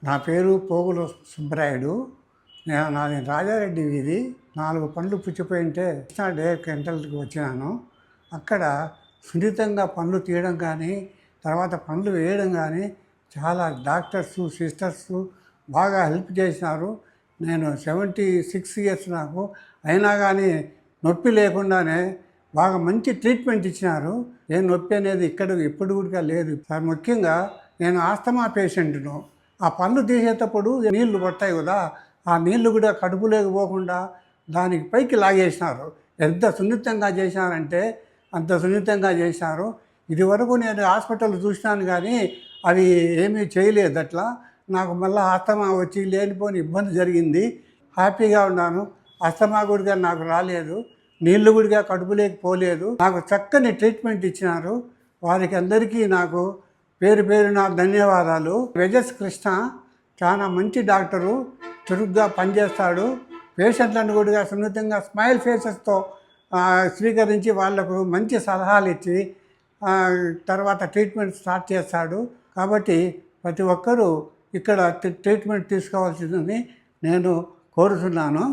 నా పేరు పోగుల సుబ్బరాయుడు. నాది రాజారెడ్డి వీధి. 4 పండ్లు పుచ్చిపోయి ఉంటే కృష్ణా డైరెక్ట్ సెంటర్కి వచ్చినాను. అక్కడ సున్నితంగా పండ్లు తీయడం కానీ, తర్వాత పండ్లు వేయడం కానీ చాలా డాక్టర్సు, సిస్టర్సు బాగా హెల్ప్ చేసినారు. నేను 76 ఇయర్స్ నాకు, అయినా కానీ నొప్పి లేకుండానే బాగా మంచి ట్రీట్మెంట్ ఇచ్చినారు. ఏ నొప్పి అనేది ఇక్కడ ఎప్పుడు కూడా లేదు. ముఖ్యంగా నేను ఆస్తమా పేషెంట్ను. ఆ పళ్ళు తీసేటప్పుడు నీళ్లు పడతాయి కదా, ఆ నీళ్లు కూడా కడుపులోకి పోకుండా దానికి పైకి లాగేసినారు. ఎంత సున్నితంగా చేసినారంటే అంత సున్నితంగా చేసినారు. ఇదివరకు నేను హాస్పిటల్ చూసినాను కానీ అవి ఏమీ చేయలేదు. అట్లా నాకు మళ్ళీ ఆస్తమా వచ్చి లేనిపోని ఇబ్బంది జరిగింది. హ్యాపీగా ఉన్నాను. ఆస్తమా కూడా నాకు రాలేదు, నీళ్లు కూడా కడుపులోకి పోలేదు. నాకు చక్కని ట్రీట్మెంట్ ఇచ్చినారు. వారికి అందరికీ నాకు పేరు పేరున ధన్యవాదాలు. వెజస్ కృష్ణ చాలా మంచి డాక్టరు, చురుగ్గా పనిచేస్తాడు. పేషెంట్లను కూడా సున్నితంగా స్మైల్ ఫేసెస్తో స్వీకరించి వాళ్లకు మంచి సలహాలు ఇచ్చి తర్వాత ట్రీట్మెంట్ స్టార్ట్ చేస్తాడు. కాబట్టి ప్రతి ఒక్కరూ ఇక్కడ ట్రీట్మెంట్ తీసుకోవాల్సిందని నేను కోరుతున్నాను.